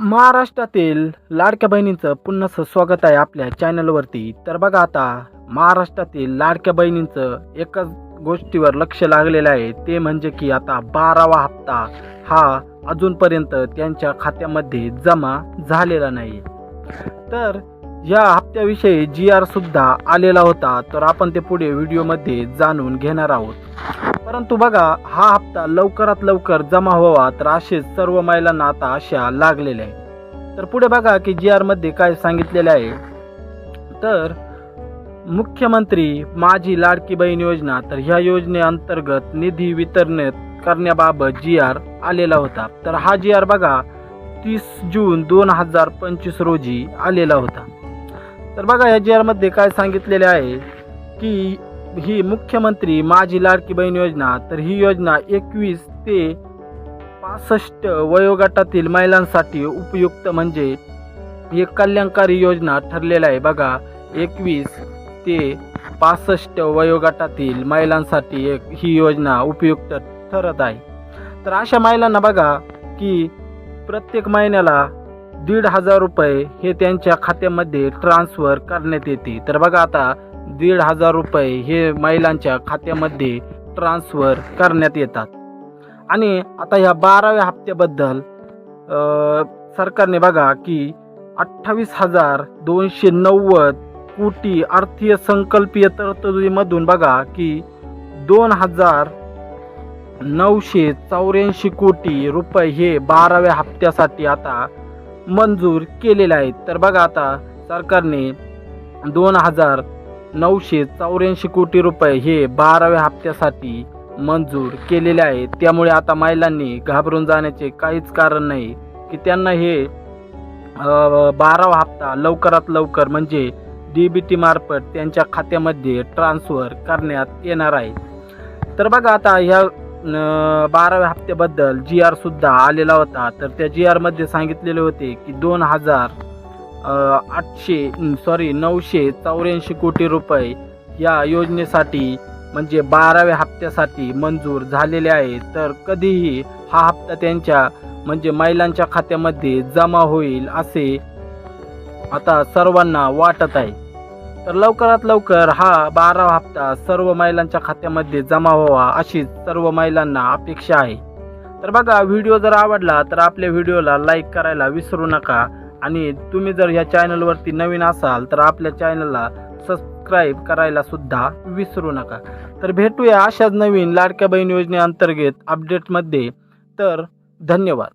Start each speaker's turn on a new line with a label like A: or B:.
A: महाराष्ट्रातील लाडक्या बहिणींचं पुन्हा स्वागत आहे आपल्या चॅनलवरती. तर बघा, आता महाराष्ट्रातील लाडक्या बहिणींचं एकाच गोष्टीवर लक्ष लागलेलं आहे, ते म्हणजे की आता 12वा हप्ता हा अजूनपर्यंत त्यांच्या खात्यामध्ये जमा झालेला नाही. तर या हप्त्याविषयी GR सुद्धा आलेला होता, तर आपण ते पुढे व्हिडिओमध्ये जाणून घेणार आहोत. परंतु बघा, हा हप्ता लवकरात लवकर जमा व्हावा, तर असेच सर्व महिलांना आता आशा लागलेल्या आहे. तर पुढे बघा की GR मध्ये काय सांगितलेले आहे. तर मुख्यमंत्री माझी लाडकी बहीण योजना, तर ह्या योजनेअंतर्गत निधी वितरण करण्याबाबत GR आलेला होता. तर हा GR बघा 30 जून 2025 रोजी आलेला होता. तर बघा, या GR मध्ये काय सांगितलेले आहे की ही मुख्यमंत्री माझी लाडकी बहीण योजना, तर ही योजना 21 ते 65 वयोगटातील महिलांसाठी उपयुक्त, म्हणजे एक कल्याणकारी योजना ठरलेला आहे. बघा, 21 ते 65 वयोगटातील महिलांसाठी ही योजना उपयुक्त ठरत आहे. तर अशा महिलांना बघा की प्रत्येक महिन्याला 1,500 रुपये हे त्यांच्या खात्यामध्ये ट्रान्सफर करण्यात येते. तर बघा, आता 1,500 रुपये हे महिलांच्या खात्यामध्ये ट्रान्सफर करण्यात येतात. आणि आता ह्या 12व्या हप्त्याबद्दल सरकारने बघा की 28,290 कोटी अर्थसंकल्पीय तरतुदीमधून बघा की 2,984 कोटी रुपये हे 12व्या हप्त्यासाठी आता मंजूर केलेले आहेत. तर बघा, आता सरकारने 2,984 कोटी रुपये हे 12व्या हप्त्यासाठी मंजूर केलेले आहेत. त्यामुळे आता महिलांनी घाबरून जाण्याचे काहीच कारण नाही की त्यांना हे 12वा हप्ता लवकरात लवकर, म्हणजे DBT मार्फत त्यांच्या खात्यामध्ये ट्रान्सफर करण्यात येणार आहे. तर बघा, आता ह्या 12व्या हप्त्याबद्दल GR सुद्धा आलेला होता. तर त्या GR मध्ये सांगितलेले होते की 984 कोटी रुपये या योजनेसाठी, म्हणजे 12व्या हप्त्यासाठी मंजूर झालेले आहेत. तर कधीही हा हप्ता त्यांच्या, म्हणजे महिलांच्या खात्यामध्ये जमा होईल असे आता सर्वांना वाटत आहे. तर लवकरात लवकर हा 12वा हप्ता सर्व महिलांच्या खात्यामध्ये जमा व्हावा अशी सर्व महिलांना अपेक्षा आहे. तर बघा, व्हिडिओ जर आवडला तर आपल्या व्हिडिओला लाईक करायला विसरू नका. आणि तुम्ही जर ह्या चॅनलवरती नवीन असाल तर आपल्या चॅनलला सबस्क्राईब करायला सुद्धा विसरू नका. तर भेटूया अशाच नवीन लाडक्या बहीण योजनेअंतर्गत अपडेटमध्ये. तर धन्यवाद.